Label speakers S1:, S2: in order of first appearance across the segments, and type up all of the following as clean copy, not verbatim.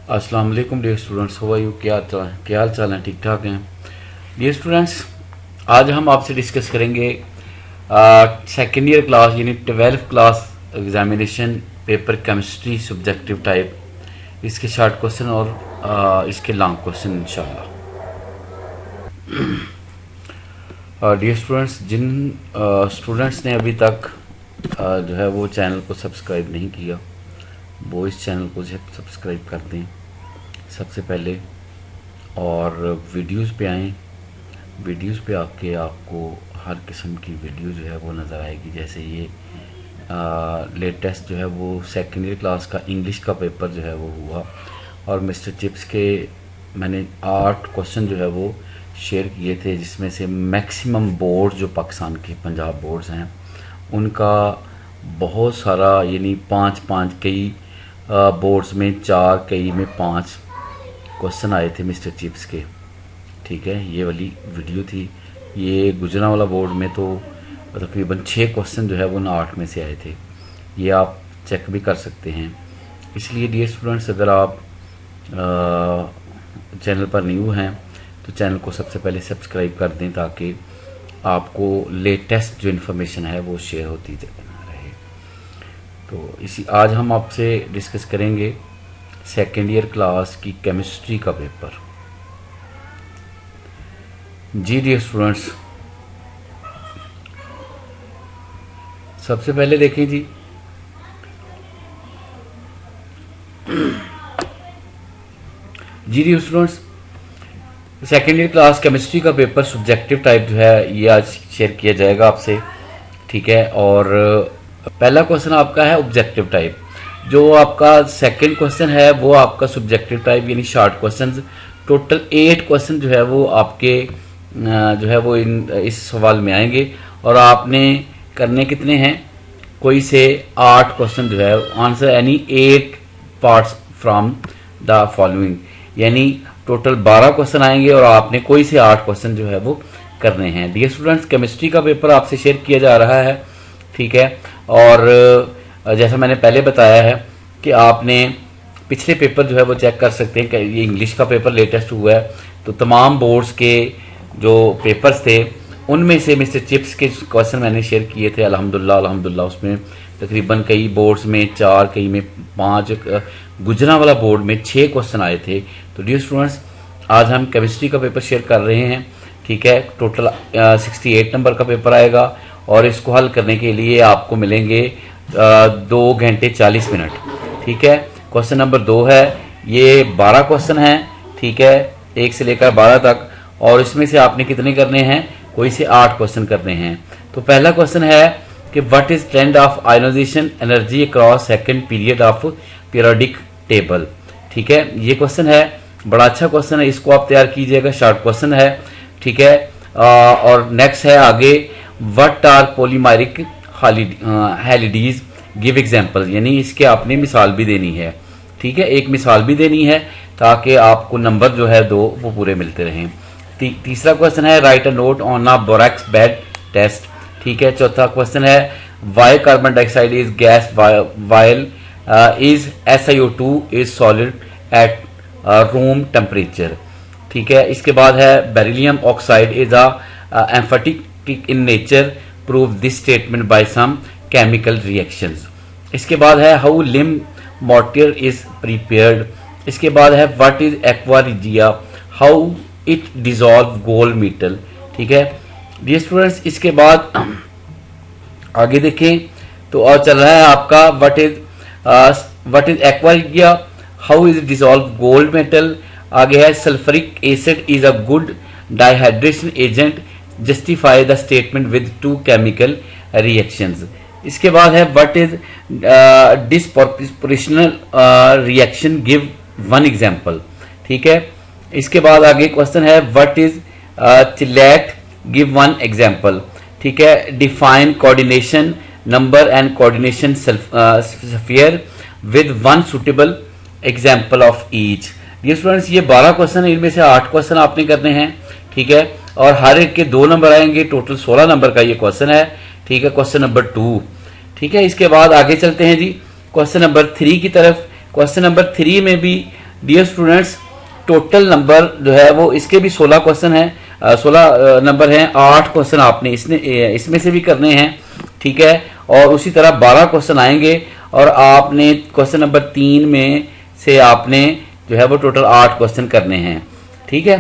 S1: अस्सलाम वालेकुम dear students, how are you? क्या हाल चाल है? ठीक ठाक हैं डियर स्टूडेंट्स। आज हम आपसे डिस्कस करेंगे सेकेंड ईयर क्लास यानी 12th class examination paper chemistry subjective type, इसके शॉर्ट क्वेश्चन और इसके लॉन्ग क्वेश्चन इंशाल्लाह। डियर स्टूडेंट्स, जिन स्टूडेंट्स ने अभी तक जो है वो चैनल को सब्सक्राइब नहीं किया, वो इस चैनल को सब्सक्राइब कर दें सबसे पहले, और वीडियोस पे आएँ। वीडियोस पे आके आपको हर किस्म की वीडियो जो है वो नज़र आएगी। जैसे ये लेटेस्ट जो है वो सेकेंड ईयर क्लास का इंग्लिश का पेपर जो है वो हुआ, और मिस्टर चिप्स के मैंने 8 क्वेश्चन जो है वो शेयर किए थे, जिसमें से मैक्सिमम बोर्ड जो पाकिस्तान के पंजाब बोर्ड्स हैं उनका बहुत सारा, यानी 5 कई बोर्ड्स में 4, कई में 5 क्वेश्चन आए थे मिस्टर चिप्स के। ठीक है, ये वाली वीडियो थी। ये गुजरांवाला बोर्ड में तो तकरीबन 6 क्वेश्चन जो है वो 8 में से आए थे। ये आप चेक भी कर सकते हैं। इसलिए डियर स्टूडेंट्स, अगर आप चैनल पर न्यू हैं तो चैनल को सबसे पहले सब्सक्राइब कर दें, ताकि आपको लेटेस्ट जो इन्फॉर्मेशन है वो शेयर होती रहे। तो इसी आज हम आपसे डिस्कस करेंगे सेकेंड ईयर क्लास की केमिस्ट्री का पेपर। जी डियर स्टूडेंट्स, सबसे पहले देखें जी, dear students, second year class chemistry का पेपर सब्जेक्टिव टाइप जो है ये आज शेयर किया जाएगा आपसे। ठीक है, और पहला क्वेश्चन आपका है ऑब्जेक्टिव टाइप। जो आपका सेकंड क्वेश्चन है वो आपका सब्जेक्टिव टाइप यानी शॉर्ट क्वेश्चंस। टोटल 8 क्वेश्चन जो है वो आपके जो है वो इस सवाल में आएंगे, और आपने करने कितने हैं? कोई से 8 क्वेश्चन जो है answer any 8 parts from the following, यानी टोटल 12 क्वेश्चन आएंगे और आपने कोई से 8 क्वेश्चन जो है वो करने हैं। डियर स्टूडेंट्स, केमिस्ट्री का पेपर आपसे शेयर किया जा रहा है। ठीक है, और जैसा मैंने पहले बताया है कि आपने पिछले पेपर जो है वो चेक कर सकते हैं कि ये इंग्लिश का पेपर लेटेस्ट हुआ है, तो तमाम बोर्ड्स के जो पेपर्स थे उनमें से मिस्टर चिप्स के क्वेश्चन मैंने शेयर किए थे। अल्हम्दुलिल्लाह उसमें तकरीबन कई बोर्ड्स में 4, कई में 5, गुजरांवाला बोर्ड में 6 क्वेश्चन आए थे। तो डियर स्टूडेंट्स, आज हम केमिस्ट्री का पेपर शेयर कर रहे हैं। ठीक है, टोटल 68 नंबर का पेपर आएगा, और इसको हल करने के लिए आपको मिलेंगे 2 घंटे 40 मिनट। ठीक है, क्वेश्चन नंबर 2 है, ये 12 क्वेश्चन हैं। ठीक है, 1 से लेकर 12 तक, और इसमें से आपने कितने करने हैं? कोई से 8 क्वेश्चन करने हैं। तो पहला क्वेश्चन है कि what is trend of ionization energy across second period of periodic table. ठीक है, ये क्वेश्चन है, बड़ा अच्छा क्वेश्चन है, इसको आप तैयार कीजिएगा, शॉर्ट क्वेश्चन है। ठीक है, और नेक्स्ट है आगे, what are polymeric halides, give example, यानी इसके आपने मिसाल भी देनी है। ठीक है, एक मिसाल भी देनी है ताकि आपको नंबर जो है 2 वो पूरे मिलते रहें। तीसरा क्वेश्चन है, write a note on a borax bead test. ठीक है, चौथा क्वेश्चन है, why carbon dioxide is gas while is SiO2 is solid at room temperature. ठीक है, इसके बाद है, beryllium oxide is a amphoteric in nature, prove this statement by some chemical reactions. इसके बाद है, how lime mortar is prepared. इसके बाद है, what is aqua regia, how it dissolve gold metal. ठीक है डियर स्टूडेंट्स, इसके बाद आगे देखें तो और चल रहा है आपका, what is aqua regia, how is dissolve gold metal. आगे है, sulphuric acid is a good dehydration agent, justify the statement with 2 chemical reactions. इसके बाद है, what is disproportional reaction, give 1 example. ठीक है, इसके बाद आगे क्वेश्चन है, what is chelate, give 1 example. ठीक है, define coordination number and coordination sphere with 1 suitable example of each. ये स्टूडेंट्स, ये 12 क्वेश्चन है, इनमें से 8 क्वेश्चन आपने करने हैं। ठीक है, और हर एक के 2 नंबर आएंगे, टोटल 16 नंबर का ये क्वेश्चन है। ठीक है, क्वेश्चन नंबर 2। ठीक है, इसके बाद आगे चलते हैं जी क्वेश्चन नंबर 3 की तरफ। क्वेश्चन नंबर 3 में भी डियर स्टूडेंट्स, टोटल नंबर जो है वो इसके भी 16 क्वेश्चन हैं, 16 नंबर हैं। 8 क्वेश्चन आपने इसमें से भी करने हैं, ठीक है। और उसी तरह 12 क्वेश्चन आएंगे और आपने क्वेश्चन नंबर 3 में से आपने जो है वो टोटल 8 क्वेश्चन करने हैं, ठीक है।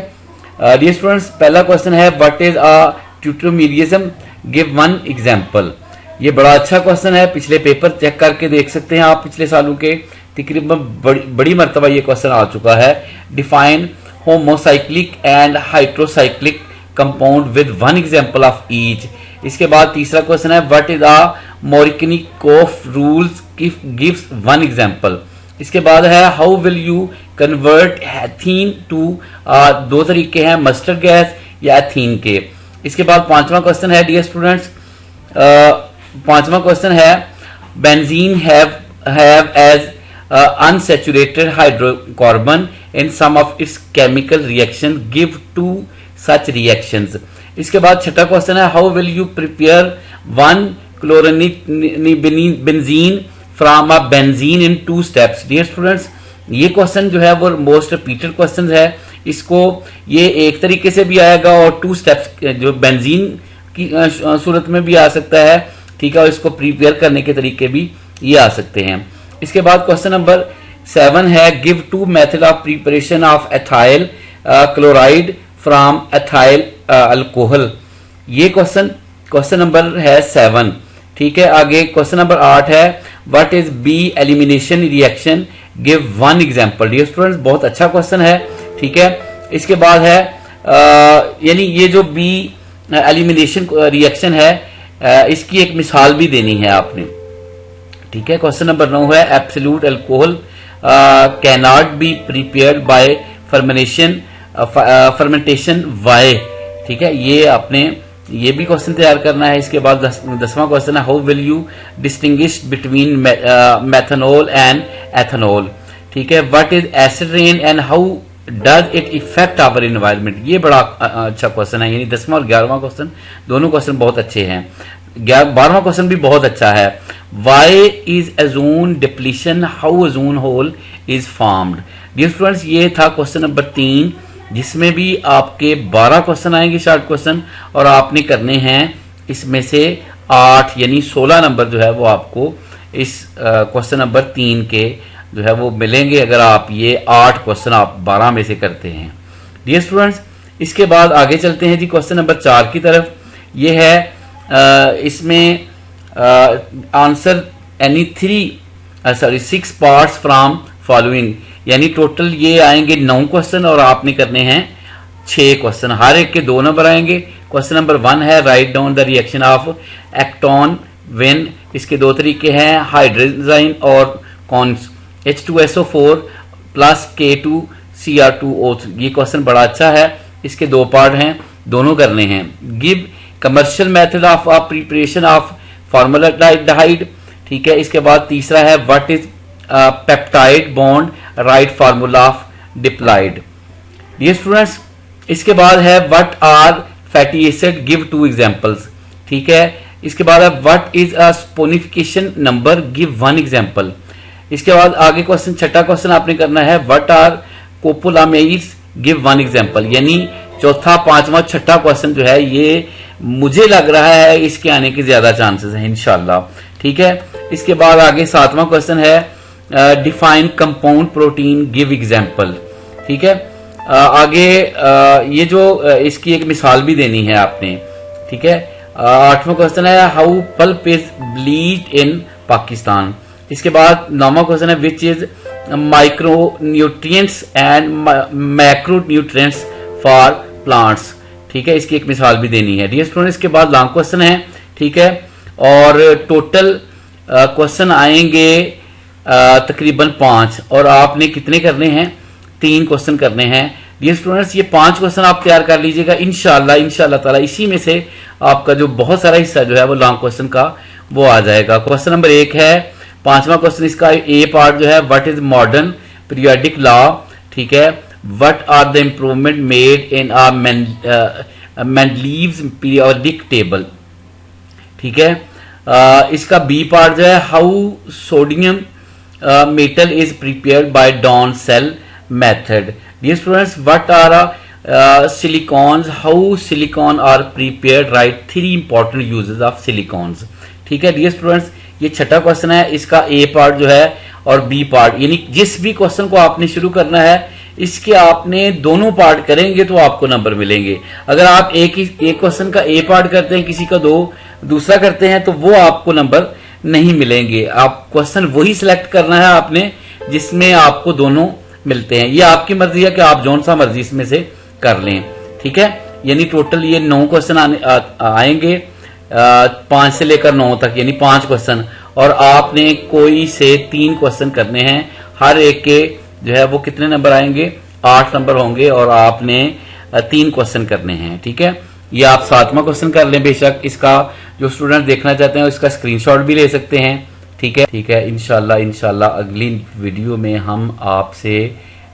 S1: डियर स्टूडेंट्स, पहला क्वेश्चन है what is a tautomerism, give one example. ये बड़ा अच्छा क्वेश्चन है, पिछले पेपर चेक करके देख सकते हैं आप, पिछले सालों के तकरीबन बड़ी मरतबा ये क्वेश्चन आ चुका है। Define homocyclic and heterocyclic compound with one example of each. इसके बाद तीसरा क्वेश्चन है what is a Markovnikov rules gives one example. इसके बाद है how will you convert ethene to, दो तरीके हैं, मस्टर्ड गैस या एथीन के। इसके बाद पांचवा क्वेश्चन है डियर स्टूडेंट्स, पांचवा क्वेश्चन है benzene have as unsaturated hydrocarbon in some of its chemical reactions, give two such reactions। इसके बाद छठा क्वेश्चन है how will you prepare one chlorobenzene from a benzene in 2 steps। Dear students, ये question जो है वो most repeated question है। इसको ये एक तरीके से भी आएगा और 2 स्टेप्स जो बेंजीन की सूरत में भी आ सकता है, ठीक है, और इसको प्रिपेयर करने के तरीके भी ये आ सकते हैं। इसके बाद क्वेश्चन नंबर 7 है give 2 method of preparation of ethyl chloride from ethyl alcohol. ये क्वेश्चन नंबर है 7, ठीक है। आगे क्वेश्चन नंबर 8 है what is B elimination reaction, give one example. Dear students, बहुत अच्छा क्वेश्चन है, ठीक है। इसके बाद है यानी ये जो बी एलिमिनेशन रिएक्शन है इसकी एक मिसाल भी देनी है आपने, ठीक है। क्वेश्चन नंबर 9 है absolute alcohol can not be prepared by fermentation why, ठीक है। ये आपने ये भी क्वेश्चन तैयार करना है। इसके बाद 10वां क्वेश्चन है how will you distinguish between methanol and ethanol, ठीक है। What is acid rain and how does it effect our environment. ये बड़ा अच्छा क्वेश्चन है, यानी 10वां और 11वां क्वेश्चन दोनों क्वेश्चन बहुत अच्छे हैं। 12वां क्वेश्चन भी बहुत अच्छा है why is ozone depletion, how ozone hole is formed. Dear students, ये था क्वेश्चन नंबर 3 जिसमें भी आपके 12 क्वेश्चन आएंगे शॉर्ट क्वेश्चन, और आपने करने हैं इसमें से 8 यानी 16 नंबर जो है वो आपको इस क्वेश्चन नंबर 3 के जो है वो मिलेंगे अगर आप ये 8 क्वेश्चन आप 12 में से करते हैं। डियर स्टूडेंट्स, इसके बाद आगे चलते हैं जी क्वेश्चन नंबर 4 की तरफ। ये है इसमें answer any 6 parts from following, यानी टोटल ये आएंगे 9 क्वेश्चन और आपने करने हैं 6 क्वेश्चन, हर एक के 2 नंबर आएंगे। क्वेश्चन नंबर 1 है write down the reaction of acetone when, इसके 2 तरीके हैं, हाइड्रोजन और कॉन्स H2SO4 प्लस K2Cr2O3। ये क्वेश्चन बड़ा अच्छा है, इसके 2 पार्ट हैं, दोनों करने हैं। Give commercial method of preparation of formaldehyde, ठीक है। इसके बाद तीसरा है what is peptide bond, write formula of dipeptide. Dear students, इसके बाद है what are fatty acid, give 2 examples, ठीक है। इसके बाद है what is a saponification number, give 1 example. इसके बाद आगे क्वेश्चन, छठा क्वेश्चन आपने करना है what are copolyamides, give 1 example. यानी चौथा, पांचवा, छठा क्वेश्चन जो है ये मुझे लग रहा है इसके आने के ज्यादा चांसेस हैं इंशाल्लाह, ठीक है। इसके बाद आगे 7वां क्वेश्चन है define compound protein, give example, ठीक है। आगे ये जो इसकी एक मिसाल भी देनी है आपने, ठीक है। 8वां क्वेश्चन है हाउ पल्प इज ब्लीच्ड इन पाकिस्तान। इसके बाद 9वां क्वेश्चन है which is micro nutrients and macro nutrients for plants, ठीक है। इसकी एक मिसाल भी देनी है। डियर स्टूडेंट्स, इसके बाद लॉन्ग क्वेश्चन है, ठीक है, और टोटल क्वेश्चन आएंगे तकरीबन 5 और आपने कितने करने हैं, 3 क्वेश्चन करने हैं। डियर स्टूडेंट्स, ये 5 क्वेश्चन आप तैयार कर लीजिएगा इंशाल्लाह ताला। इसी में से आपका जो बहुत सारा हिस्सा जो है वो लॉन्ग क्वेश्चन का वो आ जाएगा। क्वेश्चन नंबर 1 है, 5वां क्वेश्चन, इसका ए पार्ट जो है what is modern periodic law, ठीक है। What are the improvement made in Mendeleev's periodic table, ठीक है। इसका बी पार्ट जो है how sodium metal is prepared by Down's cell method. Dear students, what are silicons, how silicon are prepared? Write 3 important uses of silicons. ठीक है dear students, ये छठा question है, इसका ए पार्ट जो है और बी पार्ट, यानी जिस भी क्वेश्चन को आपने शुरू करना है इसके आपने दोनों पार्ट करेंगे तो आपको नंबर मिलेंगे। अगर आप एक क्वेश्चन का ए पार्ट करते हैं, किसी का दूसरा करते हैं, तो वो आपको नंबर नहीं मिलेंगे। आप क्वेश्चन वही सिलेक्ट करना है आपने जिसमें आपको दोनों मिलते हैं। ये आपकी मर्जी है कि आप जौन सा मर्जी इसमें से कर लें। ठीक है, यानी टोटल ये 9 क्वेश्चन आएंगे, 5 से लेकर 9 तक, यानी 5 क्वेश्चन, और आपने कोई से 3 क्वेश्चन करने हैं। हर एक के जो है वो कितने नंबर आएंगे, 8 नंबर होंगे, और आपने 3 क्वेश्चन करने हैं। ठीक है, ये आप 7वां क्वेश्चन कर लें बेशक। इसका जो स्टूडेंट देखना चाहते हैं इसका स्क्रीनशॉट भी ले सकते हैं। ठीक है, इंशाल्लाह अगली वीडियो में हम आपसे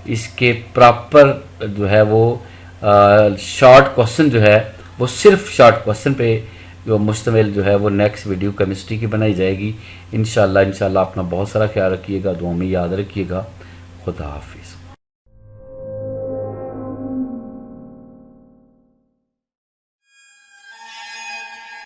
S1: इसके प्रॉपर जो है वो शॉर्ट क्वेश्चन जो है वो सिर्फ शॉर्ट क्वेश्चन पे जो मुश्तमिल जो है वो नेक्स्ट वीडियो केमिस्ट्री की बनाई जाएगी। इंशाल्लाह अपना बहुत सारा ख्याल रखिएगा, दुआ में याद रखिएगा। खुदा हाफिज।